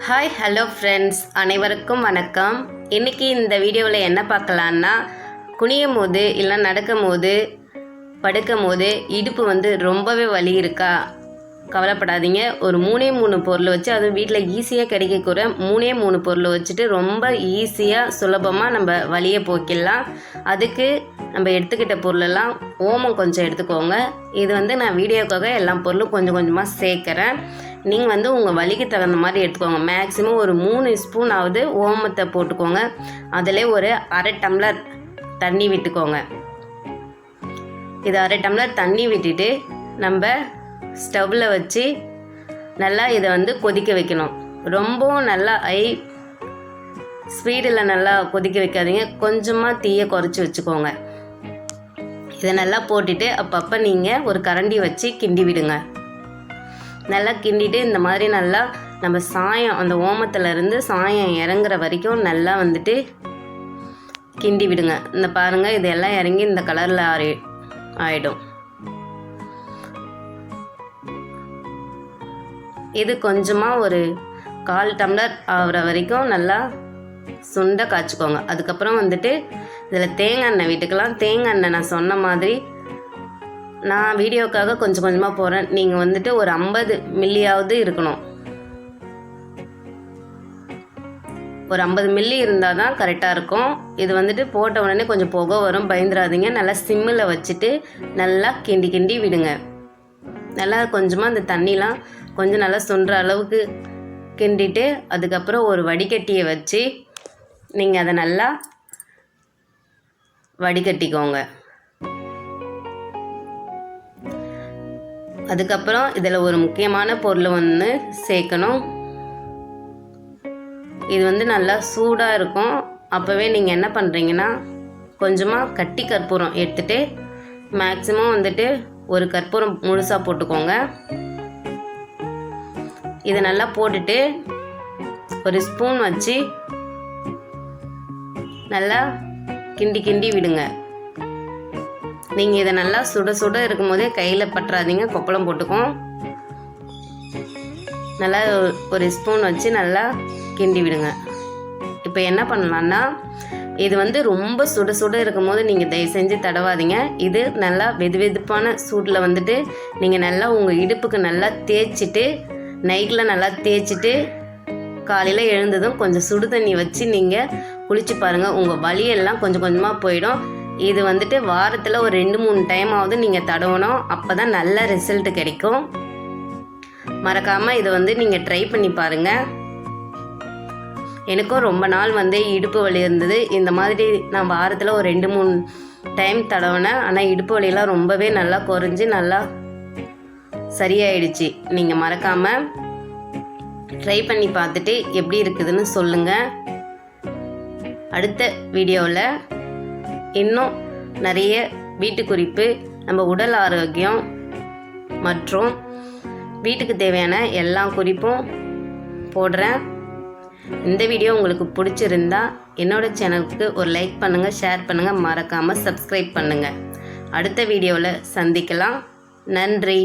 Hi hello friends, அனைவருக்கும் வணக்கம். இன்றைக்கி இந்த வீடியோவில் என்ன பார்க்கலான்னா, குனியும் போது இல்லை நடக்கும் போது படுக்கும் போது இடுப்பு ரொம்பவே வலி இருக்கா, கவலைப்படாதீங்க. ஒரு 3 பொருள் வச்சு, அதுவும் வீட்டில் ஈஸியாக கிடைக்கக்கூட 3 பொருள் வச்சுட்டு ரொம்ப ஈஸியாக சுலபமாக நம்ம வலியை போக்கிடலாம். அதுக்கு நம்ம எடுத்துக்கிட்ட பொருளெல்லாம் ஓமம் கொஞ்சம் எடுத்துக்கோங்க. இது நான் வீடியோக்காக எல்லா பொருளும் கொஞ்சம் கொஞ்சமாக சேர்க்குறேன். நீங்கள் உங்கள் வலிக்கு தகுந்த மாதிரி எடுத்துக்கோங்க. மேக்ஸிமம் ஒரு 3 ஸ்பூனாவது ஓமத்தை போட்டுக்கோங்க. அதிலே ஒரு அரை டம்ளர் தண்ணி விட்டுக்கோங்க. இது அரை டம்ளர் தண்ணி விட்டுட்டு நம்ம ஸ்டவ்வில் வச்சு நல்லா இதை கொதிக்க வைக்கணும். ரொம்பவும் நல்லா ஸ்பீடில் நல்லா கொதிக்க வைக்காதீங்க. கொஞ்சமாக தீயை குறைச்சி வச்சுக்கோங்க. இதை நல்லா போட்டுட்டு அப்பப்போ நீங்கள் ஒரு கரண்டி வச்சு கிண்டி விடுங்க. நல்லா கிண்டிட்டு இந்த மாதிரி நல்லா நம்ம சாயம் அந்த ஓமத்திலேருந்து சாயம் இறங்குற வரைக்கும் நல்லா கிண்டி விடுங்க. இந்த பாருங்கள், இதெல்லாம் இறங்கி இந்த கலரில் ஆயிடும். இது கொஞ்சமாக ஒரு 1/4 டம்ளர் ஆகிற வரைக்கும் நல்லா சுண்டை காய்ச்சிக்கோங்க. அதுக்கப்புறம் இதில் தேங்காய் எண்ணெய் விட்டுக்கலாம். தேங்காய் எண்ணெய் நான் சொன்ன மாதிரி நான் வீடியோக்காக கொஞ்சம் கொஞ்சமாக போகிறேன். நீங்கள் ஒரு 50 மில்லியாவது இருக்கணும். ஒரு 50 மில்லி இருந்தால் தான் கரெக்டாக இருக்கும். இது போட்ட உடனே கொஞ்சம் புகை வரும், பயந்துடாதீங்க. நல்லா சிம்மில் வச்சுட்டு நல்லா கிண்டி கிண்டி விடுங்க. நல்லா கொஞ்சமாக அந்த தண்ணிலாம் கொஞ்சம் நல்லா சுண்டுற அளவுக்கு கிண்டிட்டு அதுக்கப்புறம் ஒரு வடிகட்டியை வச்சு நீங்கள் அதை நல்லா வடிகட்டிக்கோங்க. அதுக்கப்புறம் இதில் ஒரு முக்கியமான பொருள் சேர்க்கணும். இது நல்லா சூடாக இருக்கும். அப்போவே நீங்கள் என்ன பண்ணுறீங்கன்னா, கொஞ்சமாக கட்டி கற்பூரம் எடுத்துகிட்டு மேக்ஸிமம் ஒரு கற்பூரம் முழுசாக போட்டுக்கோங்க. இதை நல்லா போட்டுட்டு ஒரு ஸ்பூன் வச்சு நல்லா கிண்டி கிண்டி விடுங்க. நீங்கள் இதை நல்லா சுட சுட இருக்கும் போதே கையில் பற்றாதீங்க, கொப்பளம் போட்டுக்கும். நல்லா ஒரு ஸ்பூன் வச்சு நல்லா கிண்டி விடுங்க. இப்போ என்ன பண்ணலான்னா, இது ரொம்ப சுட சுட இருக்கும் போது நீங்கள் தயவு செஞ்சு தடவாதீங்க. இது நல்லா வெதுவெதுப்பான சூட்டில் நீங்கள் நல்லா உங்கள் இடுப்புக்கு நல்லா தேய்ச்சிட்டு நைட்டில் நல்லா தேய்ச்சிட்டு காலையில் எழுந்ததும் கொஞ்சம் சுடு தண்ணி வச்சு நீங்கள் குளிச்சு பாருங்கள். உங்கள் வலியெல்லாம் கொஞ்சம் கொஞ்சமாக போயிடும். இது வாரத்தில் ஒரு 2-3 டைமாவது நீங்கள் தடவணும். அப்போ தான் நல்ல ரிசல்ட் கிடைக்கும். மறக்காமல் இதை நீங்கள் ட்ரை பண்ணி பாருங்கள். எனக்கும் ரொம்ப நாள் இடுப்பு வலி இருந்தது. இந்த மாதிரி நான் வாரத்தில் ஒரு 2-3 டைம் தடவினேன். ஆனால் இடுப்பு வலியெல்லாம் ரொம்பவே நல்லா குறைஞ்சி நல்லா சரியாயிடுச்சு. நீங்கள் மறக்காமல் ட்ரை பண்ணி பார்த்துட்டு எப்படி இருக்குதுன்னு சொல்லுங்கள். அடுத்த வீடியோவில் இன்னும் நிறைய வீட்டு குறிப்பு, நம்ம உடல் ஆரோக்கியம் மற்றும் வீட்டுக்கு தேவையான எல்லா குறிப்பும் போடுறேன். இந்த வீடியோ உங்களுக்கு பிடிச்சிருந்தா என்னோடய சேனலுக்கு ஒரு லைக் பண்ணுங்கள், ஷேர் பண்ணுங்கள், மறக்காமல் சப்ஸ்கிரைப் பண்ணுங்கள். அடுத்த வீடியோவில் சந்திக்கலாம். நன்றி.